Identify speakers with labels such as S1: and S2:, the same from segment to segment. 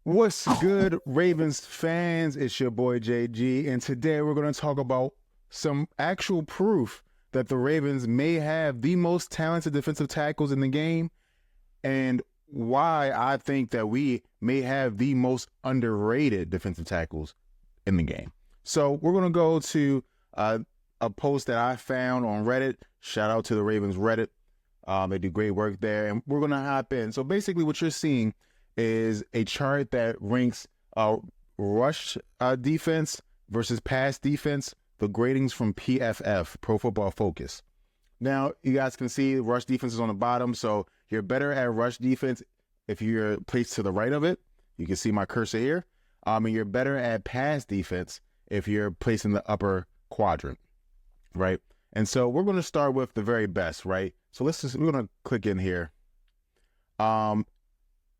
S1: What's good, Ravens fans? It's your boy JG, and today we're going to talk about some actual proof that the Ravens may have the most talented defensive tackles in the game, and why I think that we may have the most underrated defensive tackles in the game. So we're going to go to a post that I found on Reddit. Shout out to the Ravens Reddit. They do great work there, and we're going to hop in. So basically what you're seeing is a chart that ranks rush defense versus pass defense, the gradings from PFF, Pro Football Focus. Now, you guys can see rush defense is on the bottom, so you're better at rush defense if you're placed to the right of it. You can see my cursor here. And you're better at pass defense if you're placed in the upper quadrant, right? And so we're going to start with the very best, right? So we're going to click in here.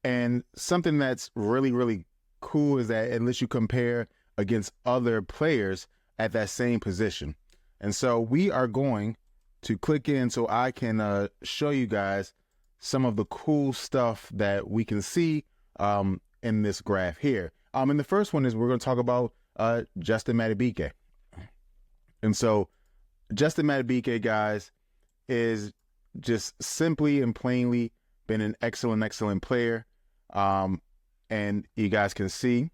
S1: And something that's really, really cool is that unless you compare against other players at that same position. And so we are going to click in so I can show you guys some of the cool stuff that we can see in this graph here. And the first one is we're going to talk about Justin Madubuike. And so Justin Madubuike, guys, is just simply and plainly been an excellent player. And you guys can see,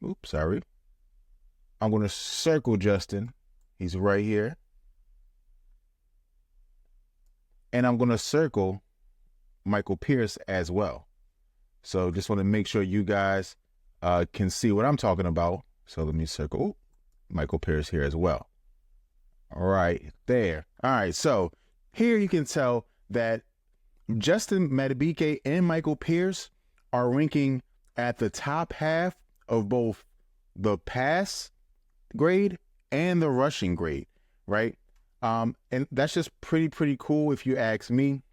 S1: oops, sorry. I'm going to circle Justin. He's right here. And I'm going to circle Michael Pierce as well. So just want to make sure you guys can see what I'm talking about. So let me circle Michael Pierce here as well. All right, there. All right, so here you can tell that Justin Madubuike and Michael Pierce are ranking at the top half of both the pass grade and the rushing grade, right? And that's just pretty cool if you ask me.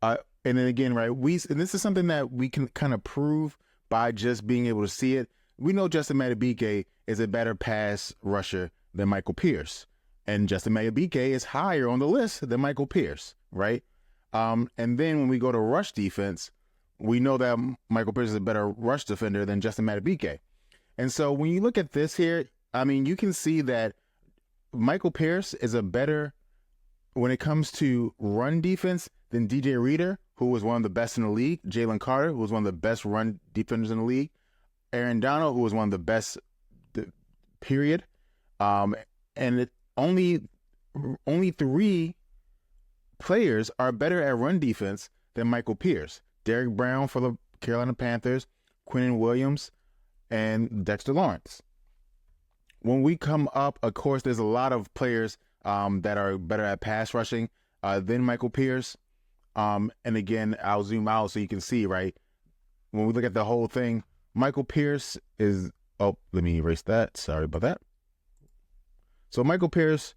S1: And then again, right, and this is something that we can kind of prove by just being able to see it. We know Justin Madubuike is a better pass rusher than Michael Pierce, and Justin Madubuike is higher on the list than Michael Pierce, right? And then when we go to rush defense, we know that Michael Pierce is a better rush defender than Justin Madubuike. And so when you look at this here, I mean, you can see that Michael Pierce is a better when it comes to run defense than DJ Reader, who was one of the best in the league, Jalen Carter, who was one of the best run defenders in the league, Aaron Donald, who was one of the best, period. And only three players are better at run defense than Michael Pierce. Derrick Brown for the Carolina Panthers, Quinnen Williams, and Dexter Lawrence. When we come up, of course, there's a lot of players that are better at pass rushing than Michael Pierce. And again, I'll zoom out so you can see, right? When we look at the whole thing, Michael Pierce is, oh, let me erase that. Sorry about that. So Michael Pierce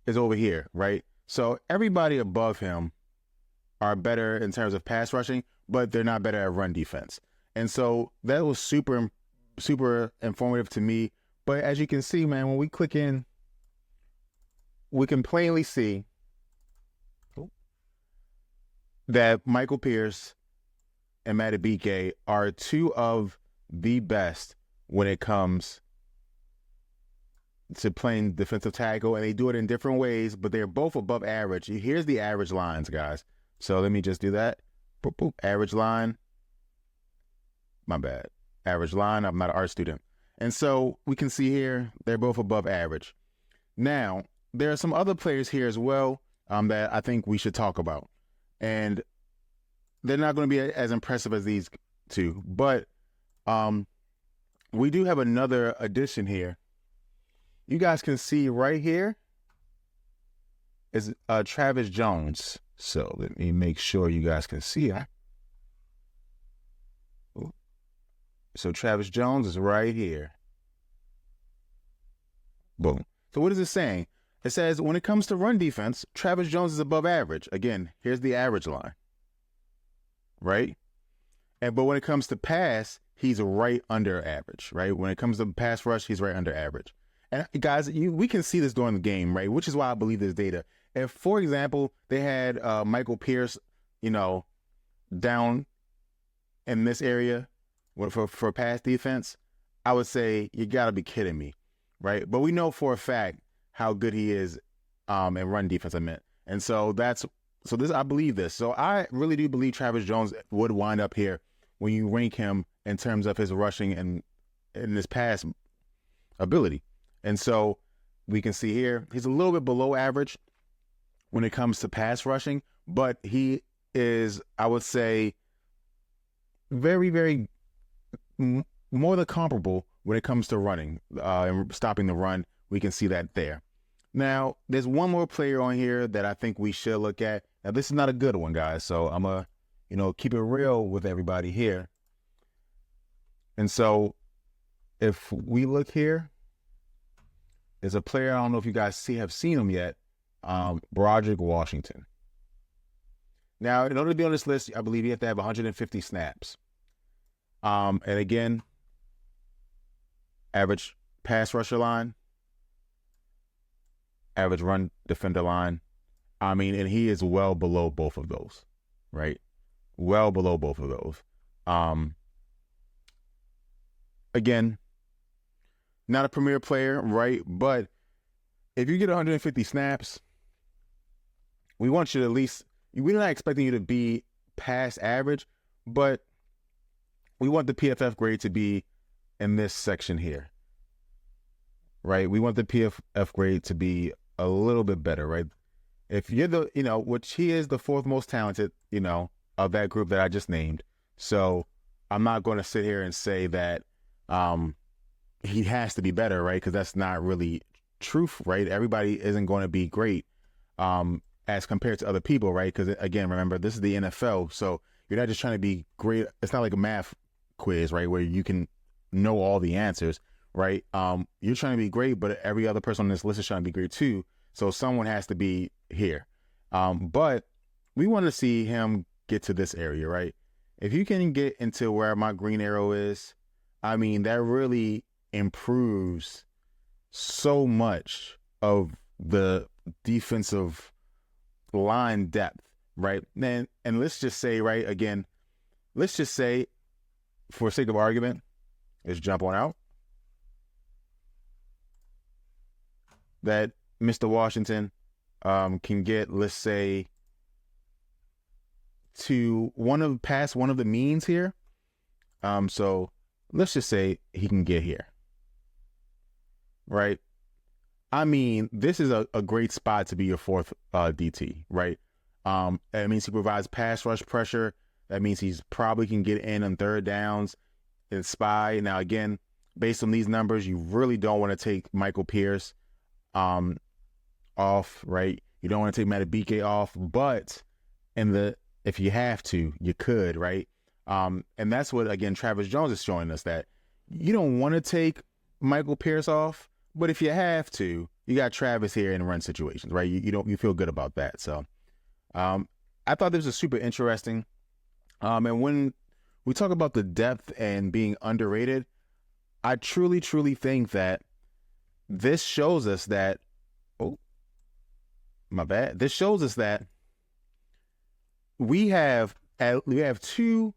S1: is over here, right? So everybody above him are better in terms of pass rushing, but they're not better at run defense. And so that was super informative to me. But as you can see, man, when we click in, we can plainly see that Michael Pierce and Madubuike are two of the best when it comes to playing defensive tackle, and they do it in different ways, but they're both above average. Here's the average lines, guys. So let me just do that. Boop, boop. Average line. My bad. Average line. I'm not an art student. And so we can see here, they're both above average. Now, there are some other players here as well that I think we should talk about. And they're not going to be as impressive as these two. But we do have another addition here. You guys can see right here is Travis Jones. So let me make sure you guys can see it. So Travis Jones is right here. Boom. So what is it saying? It says when it comes to run defense, Travis Jones is above average. Again, here's the average line. Right? But when it comes to pass, he's right under average, right? When it comes to pass rush, he's right under average. And guys, we can see this during the game, right? Which is why I believe this data. If, for example, they had Michael Pierce, down in this area for pass defense, I would say you got to be kidding me, right? But we know for a fact how good he is in run defense, I meant. And so I believe this. So I really do believe Travis Jones would wind up here when you rank him in terms of his rushing and in his pass ability. And so we can see here, he's a little bit below average when it comes to pass rushing, but he is, I would say, very, very more than comparable when it comes to running and stopping the run. We can see that there. Now, there's one more player on here that I think we should look at. Now, this is not a good one, guys, so I'm going to, keep it real with everybody here. And so if we look here, there's a player, I don't know if you guys have seen him yet, Broderick Washington. Now, in order to be on this list, I believe you have to have 150 snaps. And again, average pass rusher line, average run defender line. I mean, and he is well below both of those, right? Well below both of those. Again, not a premier player, right? But if you get 150 snaps, we want you to at least, we're not expecting you to be past average, but we want the PFF grade to be in this section here, right? We want the PFF grade to be a little bit better, right? If you're which he is the fourth most talented, of that group that I just named. So I'm not going to sit here and say that he has to be better, right? Because that's not really truth, right? Everybody isn't going to be great as compared to other people, right? Because again, remember, this is the NFL, so you're not just trying to be great. It's not like a math quiz, right, where you can know all the answers, right? You're trying to be great, but every other person on this list is trying to be great too. So someone has to be here. But we want to see him get to this area, right? If you can get into where my green arrow is, I mean, that really improves so much of the defensive line depth, right? And let's just say, right, again, let's just say, for sake of argument, let's jump on out, that Mr. Washington can get, let's say, to past one of the means here. So let's just say he can get here, right? I mean, this is a great spot to be your fourth DT, right? That means he provides pass rush pressure. That means he's probably can get in on third downs and spy. Now, again, based on these numbers, you really don't want to take Michael Pierce off, right? You don't want to take Matabike off, but if you have to, you could, right? And that's what, again, Travis Jones is showing us, that you don't want to take Michael Pierce off, but if you have to, you got Travis here in run situations, right? You feel good about that. So I thought this was super interesting. And when we talk about the depth and being underrated, I truly, truly think that this shows us that, this shows us that we have two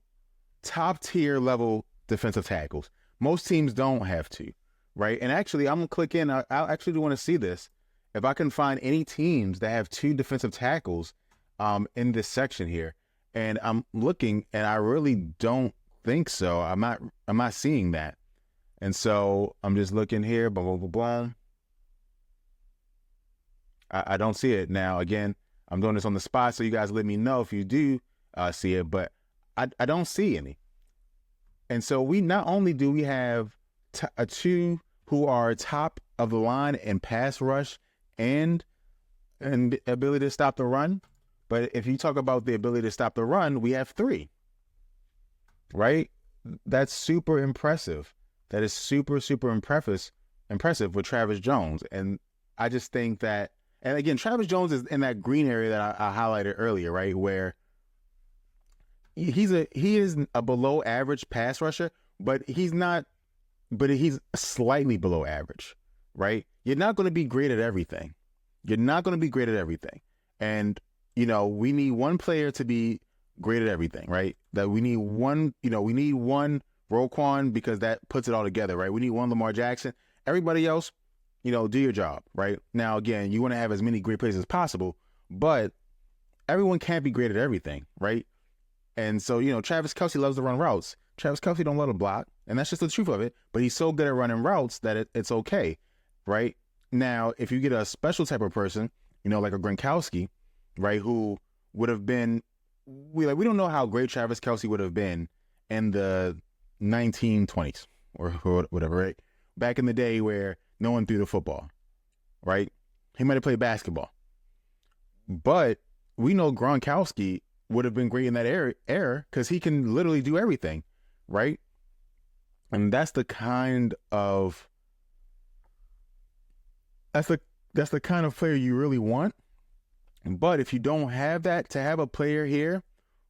S1: top tier level defensive tackles. Most teams don't have two, right? And actually, I'm gonna click in. I actually want to see this. If I can find any teams that have two defensive tackles in this section here, and I'm looking, and I really don't think so. I'm not seeing that, and so I'm just looking here. Blah blah blah blah. I don't see it. Now, again, I'm doing this on the spot, so you guys let me know if you do see it, but I don't see any. And so we not only do we have two who are top of the line in pass rush and ability to stop the run, but if you talk about the ability to stop the run, we have three, right? That's super impressive. That is super, super impressive with Travis Jones. And I just think that, and again, Travis Jones is in that green area that I highlighted earlier, right? Where he is a below average pass rusher, but he's slightly below average, right? You're not going to be great at everything. And, we need one player to be great at everything, right? That we need one, we need one Roquan because that puts it all together, right? We need one Lamar Jackson. Everybody else, do your job, right? Now, again, you want to have as many great players as possible, but everyone can't be great at everything, right? And so, Travis Kelce loves to run routes. Travis Kelce don't love to block, and that's just the truth of it. But he's so good at running routes that it's okay, right? Now, if you get a special type of person, like a Gronkowski, right, who would have been, we don't know how great Travis Kelce would have been in the 1920s or whatever, right? Back in the day where no one threw the football, right? He might have played basketball, but we know Gronkowski would have been great in that era because he can literally do everything, right? And that's the kind of player you really want. But if you don't have that, to have a player here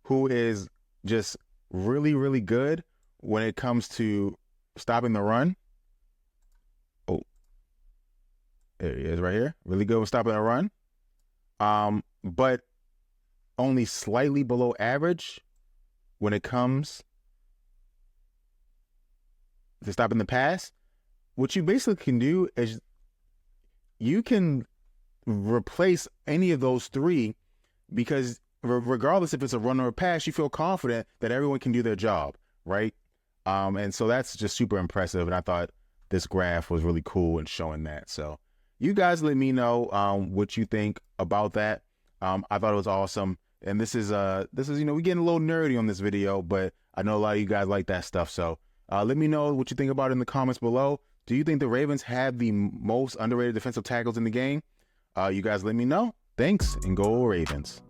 S1: who is just really, really good when it comes to stopping the run. Oh, there he is right here. Really good with stopping the run. But only slightly below average when it comes to stopping the pass. What you basically can do is you can replace any of those three because regardless if it's a run or a pass, you feel confident that everyone can do their job, right? And so that's just super impressive. And I thought this graph was really cool in showing that. So you guys let me know what you think about that. I thought it was awesome. And this is we're getting a little nerdy on this video, but I know a lot of you guys like that stuff. So let me know what you think about it in the comments below. Do you think the Ravens have the most underrated defensive tackles in the game? You guys let me know. Thanks, and go Ravens.